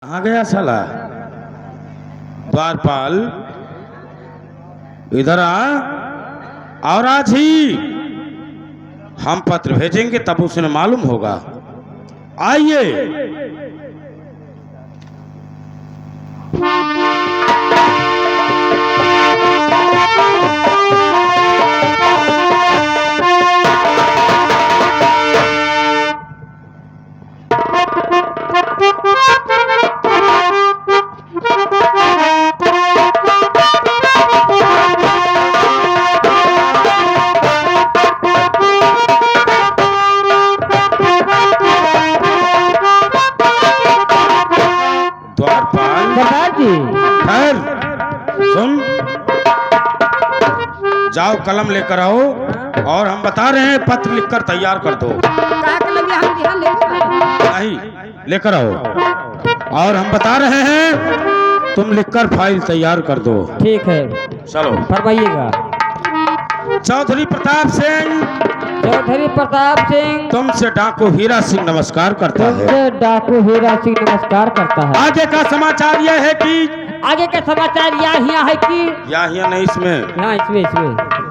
कहाँ गया साला द्वारपाल? इधर आ। और आज ही हम पत्र भेजेंगे तब उसे मालूम होगा। आइए। सुन, जाओ कलम लेकर आओ और हम बता रहे हैं पत्र लिखकर तैयार कर दो। नहीं, लेकर आओ और हम बता रहे हैं तुम लिखकर फाइल तैयार कर दो। ठीक है, चलो फरमाइएगा। चौधरी प्रताप सिंह। चौधरी प्रताप सिंह। तुमसे डाकू हीरा सिंह नमस्कार करता है। तुमसे डाकू हीरा सिंह नमस्कार करता है। आगे का समाचार यह है कि आगे का समाचार यहाँ है कि यहाँ नहीं, इसमें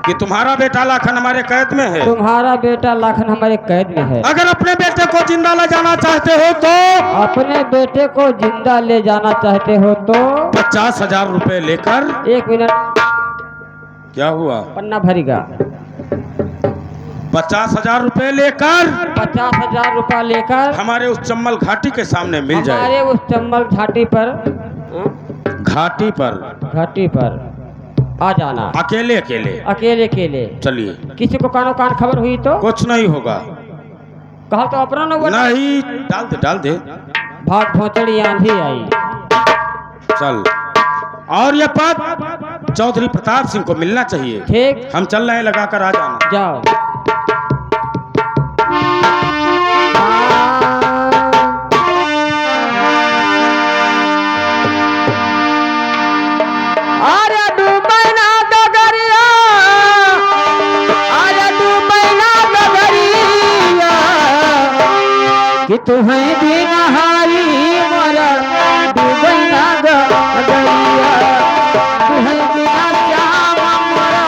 कि तुम्हारा बेटा लाखन हमारे कैद में है। तुम्हारा बेटा लाखन हमारे कैद में है। अगर अपने बेटे को जिंदा ले जाना चाहते हो तो अपने बेटे को जिंदा ले जाना चाहते हो तो 50,000 रुपए लेकर। 1 मिनट, क्या हुआ? पन्ना भरेगा। 50,000 रुपए लेकर 50,000 रुपया लेकर हमारे उस चम्बल घाटी के सामने मिल जाए। हमारे उस चम्बल घाटी पर आ जाना। अकेले अकेले चलिए। किसी को कानो कान खबर हुई तो कुछ नहीं होगा। कहा तो अपना न हुआ। नहीं, डाल दे। भाग भोंचड़ी आंधी आई। चल। और ये पद चौधरी प्रताप सिंह को मिलना चाहिए। ठीक, हम चल रहे हैं, लगा कर आ जाना। जाओ। कि तुम्हें भी नहाई मरा डूबैना गगरिया, तुम्हें बिना श्याम मरा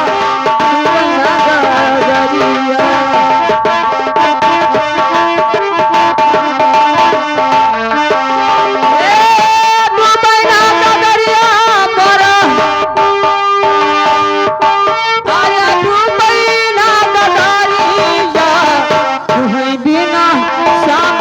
डूबैना गगरिया। डूबैना गगरिया मरा, आया डूबैना गगरिया, तुम्हें बिना श्याम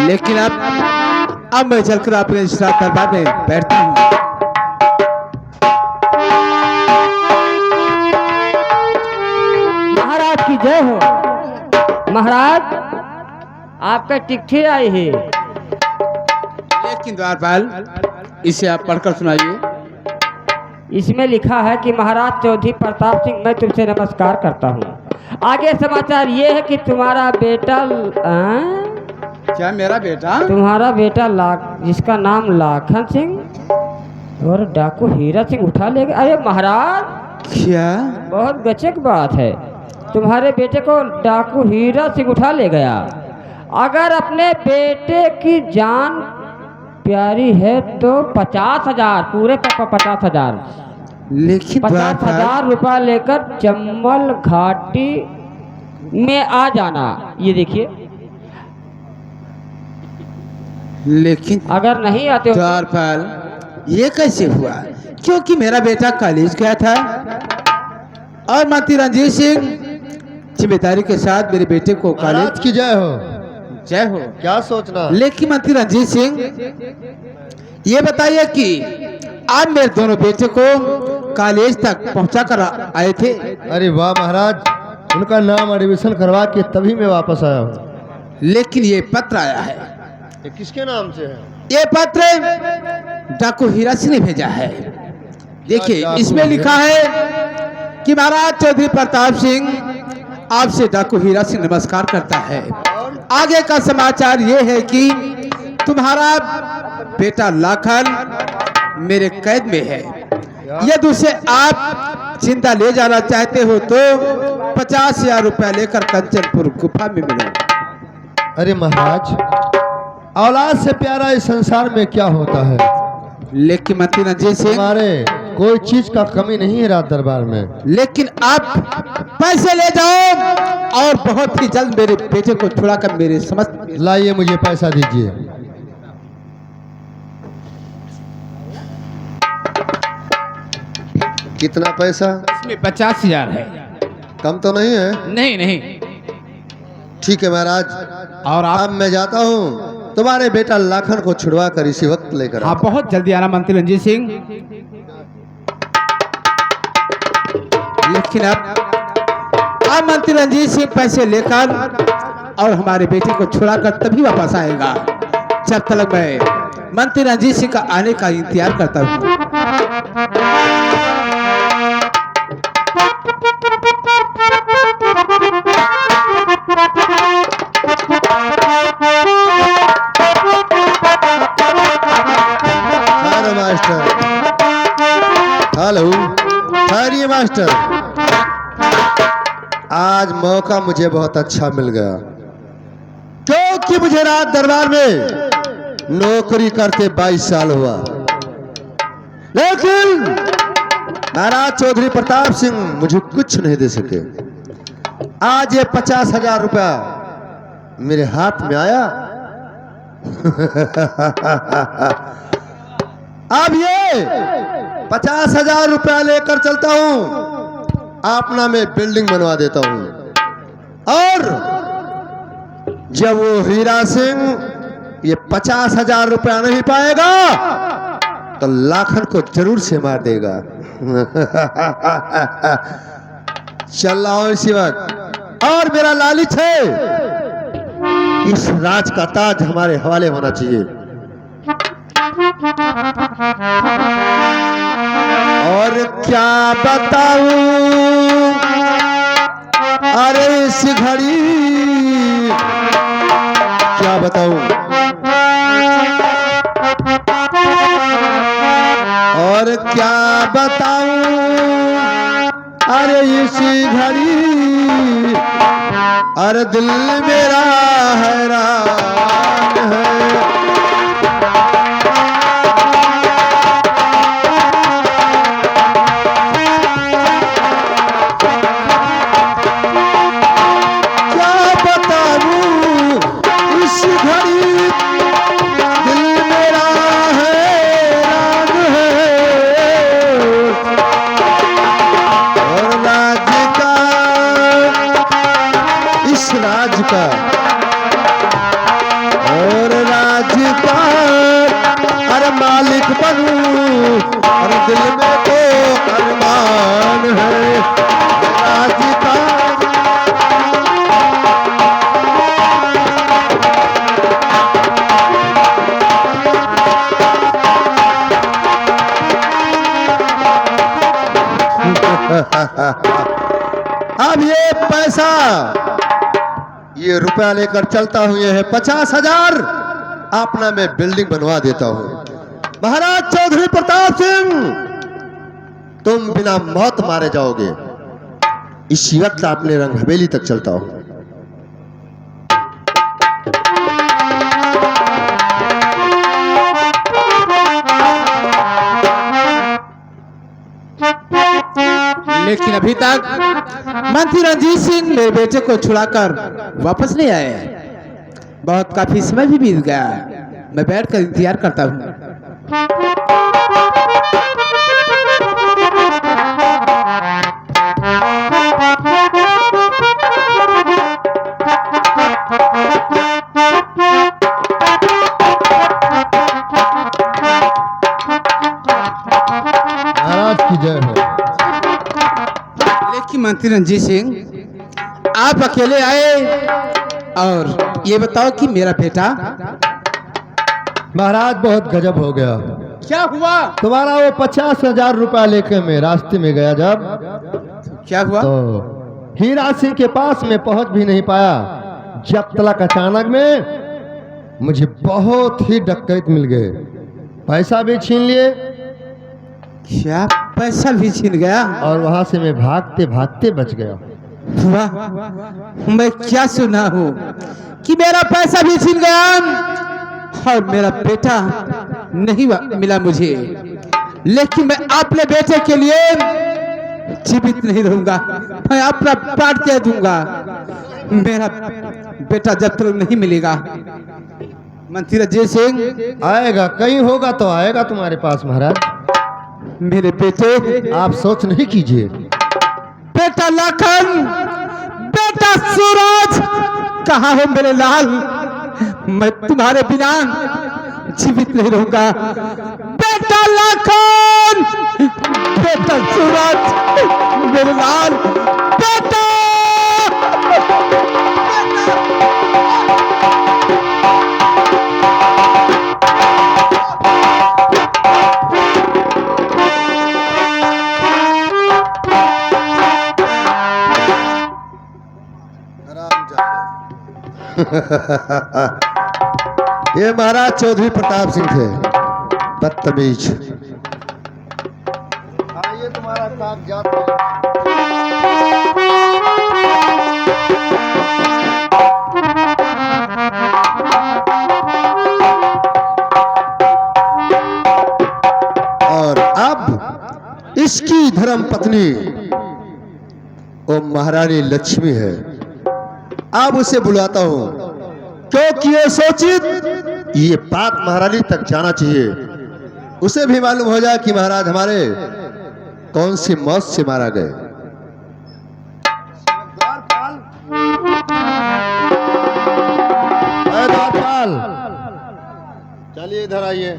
लेकिन अब मैं चलकर अपने विश्राम दरबार में बैठता हूँ। महाराज की जय हो। महाराज आपका चिट्ठी आई है। लेकिन द्वारपाल, इसे आप पढ़कर सुनाइए। इसमें लिखा है कि महाराज चौधरी प्रताप सिंह, मैं तुमसे नमस्कार करता हूँ। आगे समाचार ये है कि तुम्हारा बेटा क्या मेरा बेटा? तुम्हारा बेटा जिसका नाम लाखन सिंह और डाकू हीरा सिंह उठा ले गए। अरे महाराज, क्या? बहुत गजब बात है। तुम्हारे बेटे को डाकू हीरा सिंह उठा ले गया। अगर अपने बेटे की जान प्यारी है तो 50,000, पूरे 50,000, लेकिन 50,000 रुपया लेकर चंबल घाटी में आ जाना। ये देखिए, लेकिन अगर नहीं आते हो द्वारपाल, ये कैसे हुआ? क्योंकि मेरा बेटा कॉलेज गया था और मंत्री रंजीत सिंह जिम्मेदारी के साथ मेरे बेटे को कॉलेज महाराज की जय हो। जय हो। क्या सोचना? लेकिन मंत्री रंजीत सिंह, ये बताइए कि आप मेरे दोनों बेटे को कॉलेज तक पहुंचा कर आए थे। अरे वाह महाराज, उनका नाम एडमिशन करवा के तभी मैं वापस आया हूँ। लेकिन ये पत्र आया है। ये किसके नाम से है? ये पत्र डाकू हीरा सिंह ने भेजा है। देखिए, डाकू इसमें लिखा है कि महाराज चौधरी प्रताप सिंह आपसे डाकू हीरा सिंह नमस्कार करता है। आगे का समाचार ये है कि तुम्हारा बेटा लाखन मेरे कैद में है। यदि उसे आप जिंदा ले जाना चाहते हो तो 50,000 रुपया लेकर कंचनपुर गुफा में मिलो। अरे महाराज, औलाद से प्यारा इस संसार में क्या होता है? लेकिन मंत्री रंजीत सिंह, हमारे कोई चीज का कमी नहीं है रात दरबार में। लेकिन आप पैसे ले जाओ और बहुत ही जल्द मेरे बेटे को छुड़ाकर मेरे समस्त। लाइए, मुझे पैसा दीजिए। कितना पैसा? इसमें 50,000 है। कम तो नहीं है? नहीं नहीं। ठीक है महाराज, और आप? अब मैं जाता हूँ। तुम्हारे बेटा लाखन को छुड़वा कर इसी वक्त लेकर आप बहुत जल्दी आना मंत्री रंजीत सिंह। लेकिन अब मंत्री रंजीत सिंह पैसे लेकर और हमारे बेटे को छुड़ाकर तभी वापस आएगा। जब तक मैं मंत्री रंजीत सिंह का आने का इंतजार करता हूँ। मास्टर, हेलो, ठहरिए मास्टर। आज मौका मुझे बहुत अच्छा मिल गया, क्योंकि मुझे रात दरबार में नौकरी करते 22 साल हुआ। लेकिन महाराज चौधरी प्रताप सिंह मुझे कुछ नहीं दे सके। आज ये 50,000 रुपया मेरे हाथ में आया। अब ये 50,000 रुपया लेकर चलता हूं, अपना मैं बिल्डिंग बनवा देता हूं। और जब वो हीरा सिंह ये 50,000 रुपया नहीं पाएगा तो लाखन को जरूर से मार देगा। चल रहा हूं इसी वक्त। और मेरा लालच है, इस राज का ताज हमारे हवाले होना चाहिए। और क्या बताऊं, अरे इस घड़ी क्या बताऊं, और क्या बताऊं, अरे इस घड़ी, अरे दिल मेरा हैरान है। और राज का अरे मालिक बनूं, और दिल में तो अरमान है राज का। अब ये पैसा ये रुपया लेकर चलता हूं, ये है 50,000। अपना मैं बिल्डिंग बनवा देता हूं। महाराज चौधरी प्रताप सिंह, तुम बिना मौत मारे जाओगे। इसी वक्त अपने रंग हवेली तक चलता हूं। लेकिन अभी तक मंत्री रंजीत सिंह मेरे बेटे को छुड़ाकर वापस नहीं आए। बहुत काफी समय भी बीत गया, मैं बैठकर इंतजार करता हूँ। महाराज की जय हो। लेकिन मंत्री रंजीत सिंह, आप अकेले आए और ये बताओ कि मेरा बेटा। महाराज बहुत गजब हो गया। क्या हुआ? तुम्हारा वो 50,000 रुपया लेकर मैं रास्ते में गया, जब क्या हुआ? तो हीरा सिंह के पास में पहुंच भी नहीं पाया, जब तलक अचानक में मुझे बहुत ही डकैत मिल गए। पैसा भी छीन लिए क्या पैसा भी छीन गया? और वहां से मैं भागते भागते बच गया। वाह, मैं क्या सुना हूँ कि मेरा पैसा भी छीन गया और मेरा बेटा नहीं मिला मुझे। लेकिन मैं अपने बेटे के लिए जीवित नहीं रहूंगा, मैं अपना प्राण दे दूंगा। मेरा बेटा जब तक नहीं मिलेगा। मंत्री रंजीत सिंह, आएगा, कहीं होगा तो आएगा तुम्हारे पास। महाराज मेरे बेटे, आप सोच नहीं कीजिए। बेटा लखन, बेटा सूरज, कहाँ हो मेरे लाल? मैं तुम्हारे बिना जीवित नहीं रहूंगा। बेटा लखन, बेटा सूरज, मेरे लाल, बेटा। ये महाराज चौधरी प्रताप सिंह थे, बदतमीज। ये तुम्हारा कागजात और अब इसकी धर्म पत्नी वो महारानी लक्ष्मी है। अब उसे बुलाता हूं, क्योंकि ये सोचित ये बात महारानी तक जाना चाहिए। उसे भी मालूम हो जाए कि महाराज हमारे कौन सी मौत से मारा गए। द्वारपाल, चलिए इधर आइए।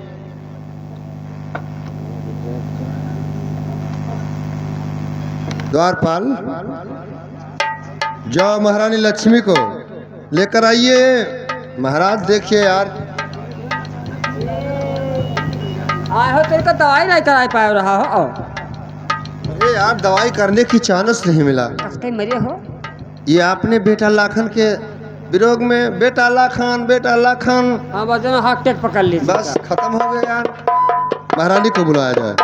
द्वारपाल, जाओ महारानी लक्ष्मी को लेकर आइए। महाराज देखिए यार, आए हो तेरे को दवाई नहीं करा पाया रहा हो। अरे यार, दवाई करने की चांस नहीं मिला। कसके मरे हो? ये आपने बेटा लाखन के विरोध में बेटा लाखन हाँ, बस हाथ टेक पकड़ ली। बस खत्म हो गया यार। महारानी को बुलाया जाए।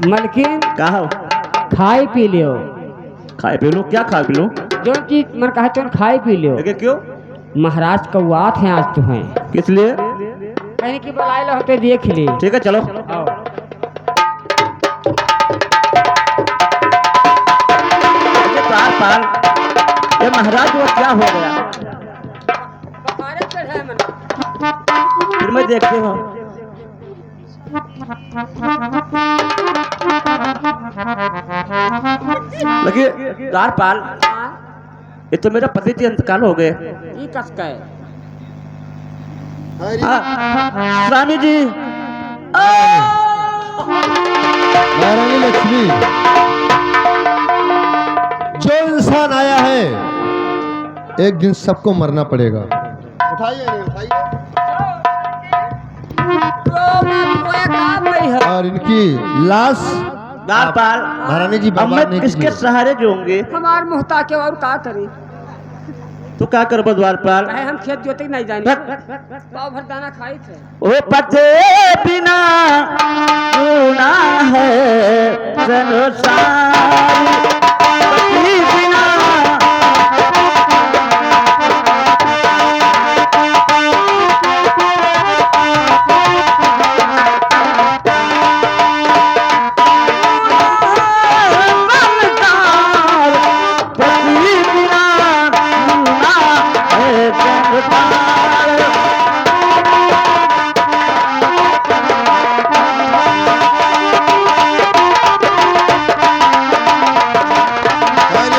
मलकिन, का हो? खाई पी लियो। खाए पी लो? क्या खाए पी लो? जो चीज मन कहा तो खाई पी लियो। लेकिन क्यों? महाराज कौआत हैं आज तुम्हें, किस लिए? कहीं की बुलाए लो होते देख ली। ठीक है, चलो। आओ। द्वारपाल, ये महाराज को क्या हो गया? फिर मैं देखते हो। लेकिन द्वारपाल, ये तो मेरा पति जी इंतकाल हो गए। ये कसका है? स्वामी जी, महारानी लक्ष्मी, जो इंसान आया है एक दिन सबको मरना पड़ेगा। उठाइए उठाइए। और इनकी लाश द्वारपाल महारानी जी अब बर्बाद मैं नहीं किसके कीजिए। सहारे जोंगे? हमार मुहता के और का करी? तो क्या करबो द्वारपाल? कहे हम खेत जोते नहीं जानी। पाव भर दाना खाई थे। ओ पते बिना सुना है संसार, पति बिना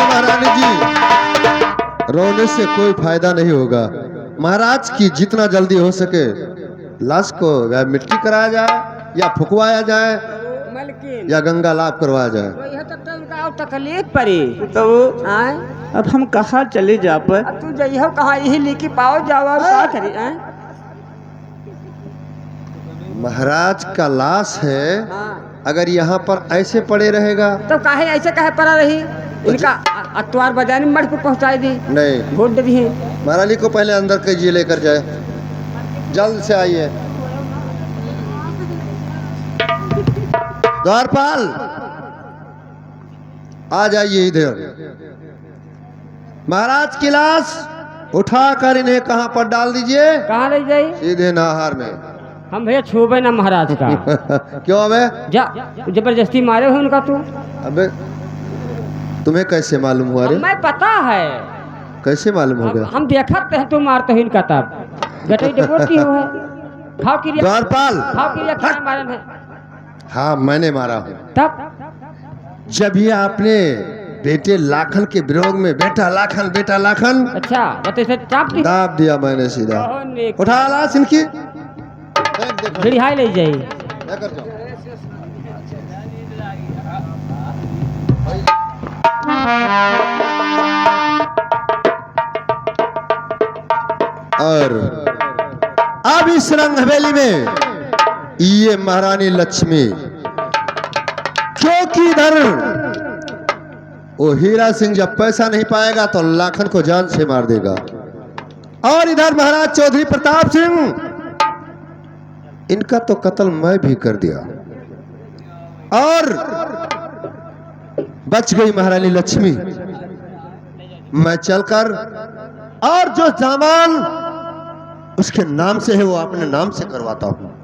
महारानी जी, रोने से कोई फायदा नहीं होगा। महाराज की जितना जल्दी हो सके लाश को या मिट्टी कराया जाए या फुकवाया जाए मलकिन या गंगा लाभ करवाया जाए। वही तो उनका और तकलीफ पड़ी। तो आए अब हम कहाँ चले जा पर? अब तू जइहो कहाँ यही लेके पाओ जाओ और का करी? आए महाराज का लाश है, हाँ अगर यहाँ पर ऐसे पड़े रहेगा तो काहे ऐसे काहे पड़ा रही? इनका अतवार बाजार में मठ को पहुंचाई दी, नहीं। वोट दे दी है। महारानी को पहले अंदर कीजिए, लेकर जाए, जल्द से आइए। द्वारपाल आ जाइए इधर। महाराज की लाश उठाकर इन्हें कहां पर डाल दीजिए? कहाँ ले जाई? सीधे नाहर में। हम भैया छूबे ना महाराज का। क्यों अबे? जा जबरदस्ती मारे हो उनका तू। अबे तुम्हें कैसे मालूम हुआ रे? मैं पता है, कैसे मालूम हो गया? हम देखत है तू मारते हो इनका तब गटई डिपोट की हुआ है। खाओ की द्वारपाल, खाओ की क्या मारन है हाँ मैंने मारा हूँ। तब? जब ये आपने बेटे लाखन के विरोध में बेटा लाखन अच्छा बते से चाप दी। दाब दिया मैंने सीधा। बहुत नेक। उठा लाश इनकी, फिर हाई ले जाई। लेकर जाओ। और अब इस रंग हवेली में ये महारानी लक्ष्मी, क्योंकि इधर वो हीरा सिंह जब पैसा नहीं पाएगा तो लाखन को जान से मार देगा, और इधर महाराज चौधरी प्रताप सिंह, इनका तो कत्ल मैं भी कर दिया और बच गई महारानी लक्ष्मी। मैं चलकर और जो सामान उसके नाम से है वो अपने नाम से करवाता हूं।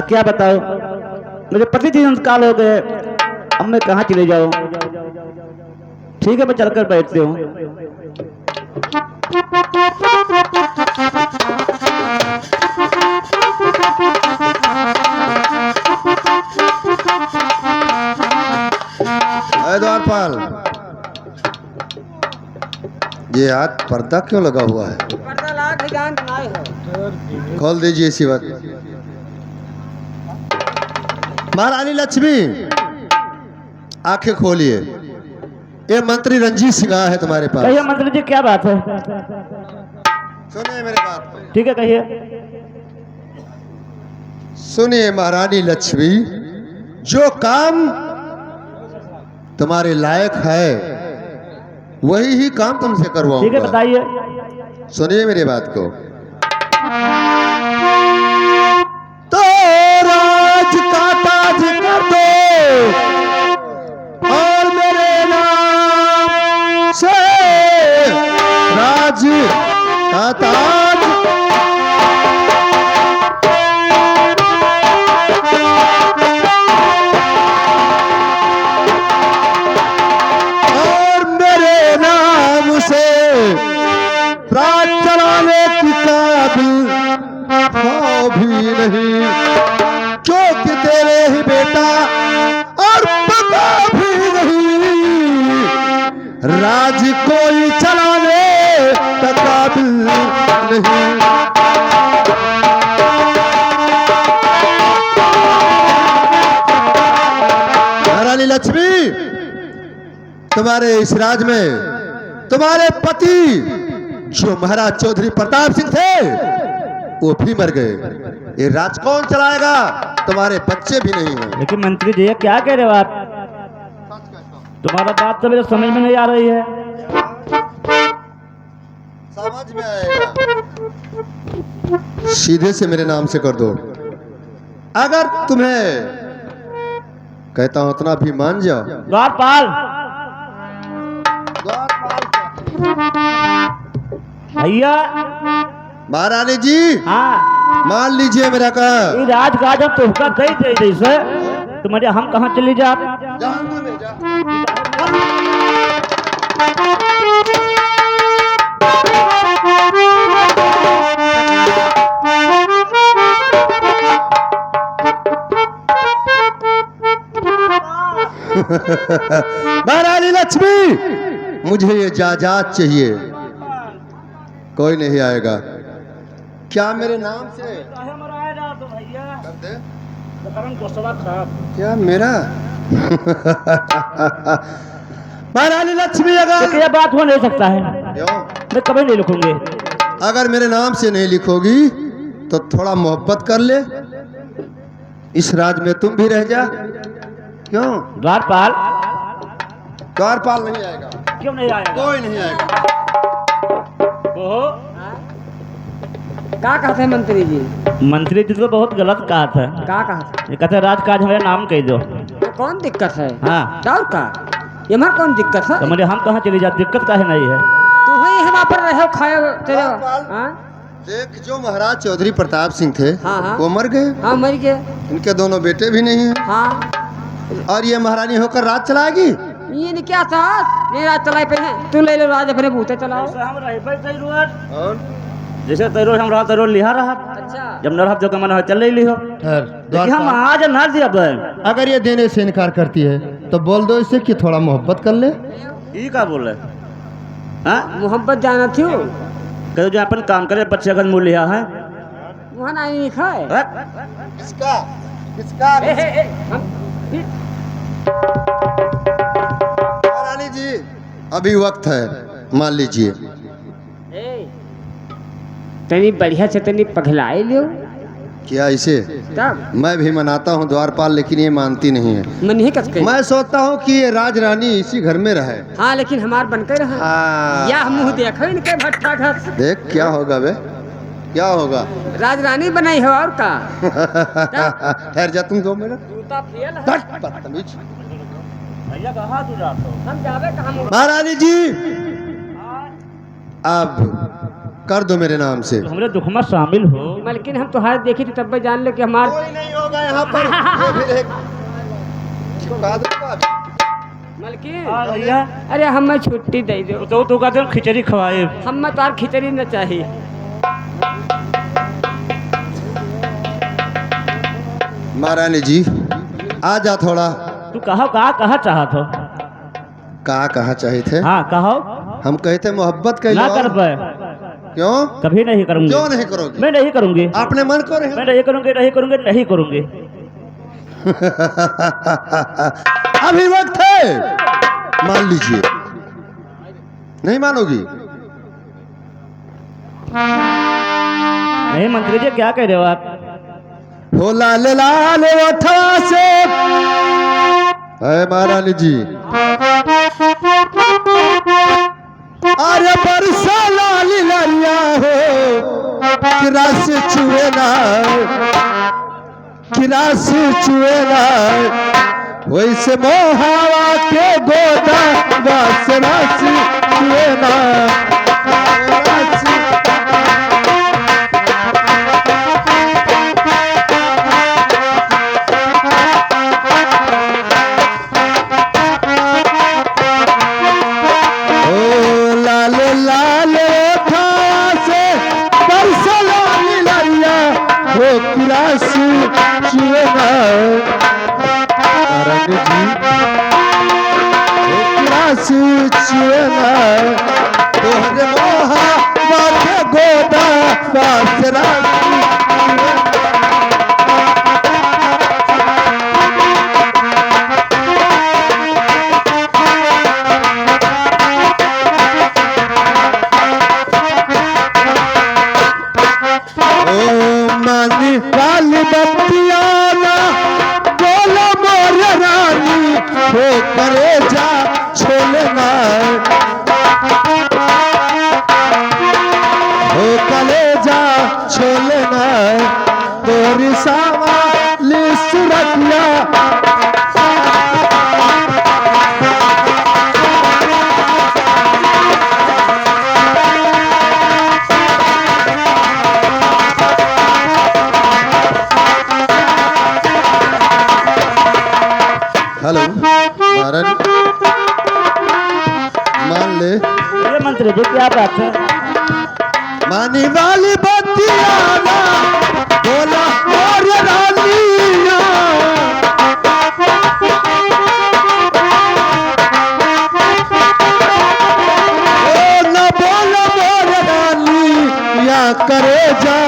क्या बताओ, मेरे पति जी इंतकाल हो गए, अब मैं कहाँ चले जाऊँ? ठीक है मैं चलकर बैठती हूँ। द्वारपाल, ये हाथ पर्दा क्यों लगा हुआ है? पर्दा लाग ही जान बनाए हो। खोल दीजिए इसी वक्त। महारानी लक्ष्मी आंखें खोलिए, ये मंत्री रंजीत सिंह आया है तुम्हारे पास। कहिए मंत्री जी क्या बात है? सुनिए मेरे बात को। ठीक है कहिए। सुनिए महारानी लक्ष्मी, जो काम तुम्हारे लायक है वही ही काम तुमसे ठीक है करवाऊंगा। बताइए। सुनिए मेरी बात को। तो राज का ताज कर दो और मेरे नाम से राज का ताज और मेरे नाम से राज चलाने की कोई चलाने का काबिल नहीं। महारानी लक्ष्मी, तुम्हारे इस राज में तुम्हारे पति जो महाराज चौधरी प्रताप सिंह थे वो भी मर गए। ये राज कौन चलाएगा? तुम्हारे बच्चे भी नहीं हैं। लेकिन मंत्री जी, ये क्या कह रहे हो आप? तुम्हारा बात तो मेरे समझ में नहीं आ रही है। समझ में आएगा, सीधे से मेरे नाम से कर दो। अगर तुम्हें कहता हूं उतना भी मान जाओ। द्वारपाल भैया। महारानी जी, हाँ, मान लीजिए मेरा का। ये राजकाज हम तुमका दे दे से तुम्हारे हम कहाँ चली जा? महारानी लक्ष्मी, मुझे ये जायदाद चाहिए। कोई नहीं आएगा। क्या मेरे नाम से? क्या मेरा? महारानी लक्ष्मी, अगर ये बात हो नहीं सकता है, क्यों? मैं कभी नहीं लिखूंगी। अगर मेरे नाम से नहीं लिखोगी तो थोड़ा मोहब्बत कर ले, इस राज में तुम भी रह जा। क्यों? द्वारपाल द्वारपाल नहीं आएगा। क्यों नहीं आएगा? कोई नहीं आएगा। क्या कहते हैं मंत्री जी? मंत्री जी तो बहुत गलत कहा था। क्या कहते ये कहते राजकाज हमारे नाम कह दो। हैं? कौन दिक्कत है? हाँ, और का ये हमार कौन दिक्कत है? तो मेरे हम कहाँ चली जा? दिक्कत काहे नहीं है? तू ही हम पर रहे खाए तेरे। हाँ देख, जो महाराज चौधरी प्रताप सिंह थे हाँ, हाँ। वो मर गए। हाँ मर गए। इनके दोनों बेटे भी नहीं हैं। हाँ, और ये महारानी होकर राज चलाएगी। ये नहीं क्या था? मेरा चलाई पे है, तू ले लो राज अपने बूते चलाओ। और जैसे तैरो हम रहा तैरो लिहा रहा। अच्छा, जब न रहा जो कमन हो चल रही हो। लेकिन हम आज ना दिया अब। अगर ये देने से इनकार करती है तो बोल दो इससे कि थोड़ा मोहब्बत कर ले। ये क्या बोले? हाँ, मोहब्बत जाना थी कहो जो अपन काम करे बच्चे अगर मूल लिया है। वहाँ नहीं लिखा है। किसका? किसका? महारानी जी, अभी वक्त है, मान लीजिए। तनी बढ़िया से तनी पगलाए लियो क्या इसे? तब मैं भी मनाता हूँ द्वारपाल, लेकिन ये मानती नहीं है। मन ही कस मैं सोचता हूँ कि ये राज रानी इसी घर में रहे। हाँ, लेकिन हमार बनकर रहा। हाँ। या मुँह देखो इनके भट्टा घर। देख क्या होगा बे, क्या होगा? राजरानी बनाई हो और का? ठहर जा तुम 2 मिनट। जूता फेल है। हट, बदतमीज। भैया कहाँ तू जाते हो? हम जावे कहाँ? महारानी जी, अब कर दो मेरे नाम से। तो हमरे दुख में शामिल हो। लेकिन हम तुम्हारे देखे थे तब भी जान लो कि हमार कोई नहीं होगा यहाँ पर। ये फिर एक चुका दूंगा। मलकिन, हाँ भैया। अरे हमें छुट्टी दे दो। तो तू कहते खिचड़ी खवाए। हमें तो खिचड़ी न चाहिए। महारानी जी, आ जा थोड़ा। तू कहो कहा चाहत हो? कहा चाहिए थे? हाँ कहो। हम कहे थे मोहब्बत कर ना लो। कर पाए। क्यों? कभी नहीं करूंगी। क्यों नहीं करोगे? मैं नहीं करूंगी। अपने मन को रहे। मैं नहीं करूंगी, नहीं करूंगी, नहीं करूंगी। अभी वक्त है, मान लीजिए। नहीं मानोगी? नहीं मंत्री जी, क्या कह रहे हो आप? हो लाल लाल ओठा से है महारानी जी। अरे बरसा लाल लरिया हो, किरा से चुए ना, किरा से चुए ना, वैसे मोहावा के गोदा वासना से चुए ना। महारानी जी, सूचना तोहरे मोहा बात गोदा बासरा वाली बत्तियाना बोला मोर रानी हो करे जा छोलना हो करे जा छोलना तोरी सावाली सुरतिया हेलो महाराज मान ले ये मंत्री जी क्या बात है? मानी वाली बत्तियाना बोला मोर रानिया ओ न बोला मोर रानिया करे जा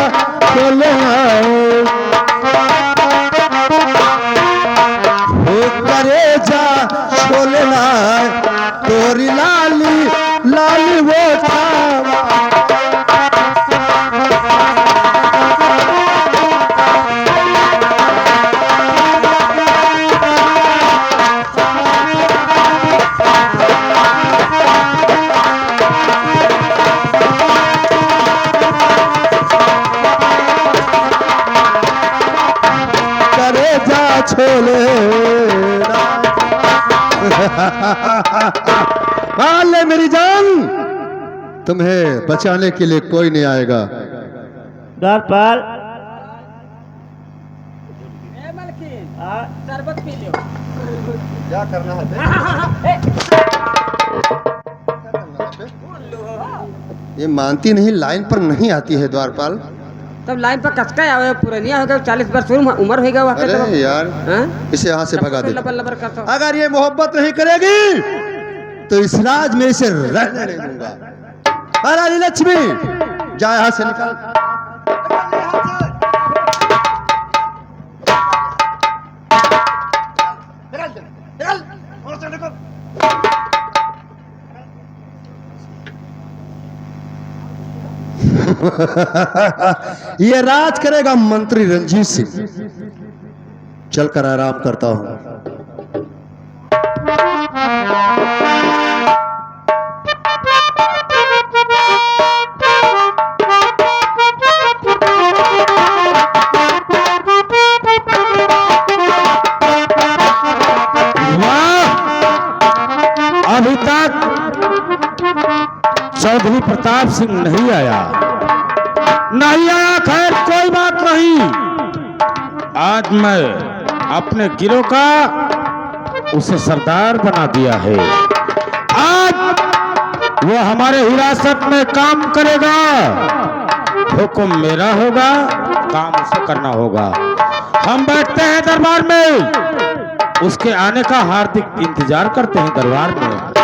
बोलना करे जा छोलना तोरी लाली लाली वो करे जा छोले ले मेरी जान तुम्हें बचाने के लिए कोई नहीं आएगा द्वारपाल शरबत पी लो। क्या करना है ये मानती नहीं लाइन पर नहीं आती है द्वारपाल तब लाइन पर कसका आवे पुरानिया हो गया 40 वर्ष उम्र हो गया अरे यार इसे यहाँ से भगा दे अगर ये मोहब्बत नहीं करेगी तो इस राज में इसे रहने नहीं दूंगा महारानी लक्ष्मी जा यहाँ से निकल ये राज करेगा मंत्री रंजीत सिंह चलकर आराम करता हूं अभी तक चौधरी प्रताप सिंह नहीं आया। खैर कोई बात नहीं। आज मैं अपने गिरोह का उसे सरदार बना दिया है। आज वो हमारे हिरासत में काम करेगा। हुक्म मेरा होगा, काम उसे करना होगा। हम बैठते हैं दरबार में, उसके आने का हार्दिक इंतजार करते हैं दरबार में।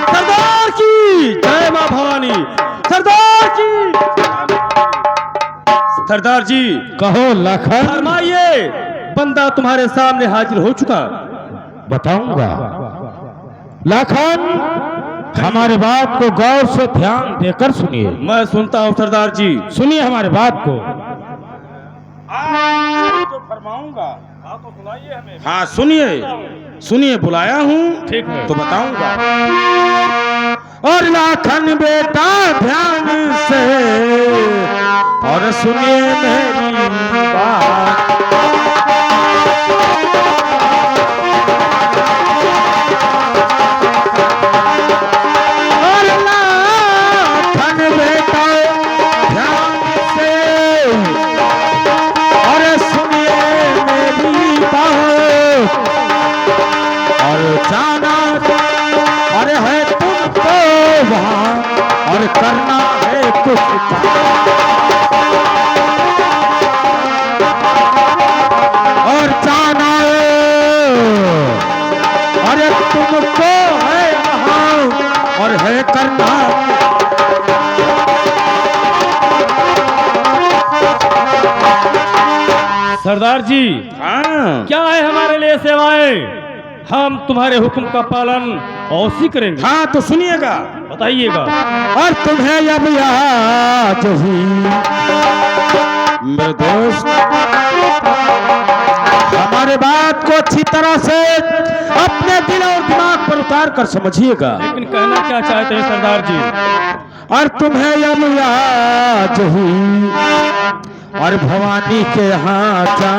सरदार की जय मां भवानी। सरदार की। सरदार जी कहो लखन। फरमाइए, बंदा तुम्हारे सामने हाजिर हो चुका। बताऊंगा लखन, हमारे बात को गौर से ध्यान देकर सुनिए। मैं सुनता हूँ सरदार जी। सुनिए हमारे बात को। तो फरमाऊंगा, हाँ तो सुनाइए हमें। हाँ सुनिए, सुनिए बुलाया हूँ। ठीक है तो बताऊंगा। और लाखन बेटा ध्यान से और सुनिए मेरी बात। करना है कुछ और जाना है, अरे तुमको है यहाँ और है करना। सरदार जी, हाँ क्या है हमारे लिए सेवाएं? हम तुम्हारे हुक्म का पालन अवश्य करेंगे। हाँ तो सुनिएगा, बताइएगा। और तुम्हें अब याद ही मेरे दोस्त हमारे बात को अच्छी तरह से अपने दिल और दिमाग पर उतार कर समझिएगा। लेकिन कहना क्या चाहते हैं सरदार जी? और तुम्हें अब याद ही और भवानी के यहाँ जा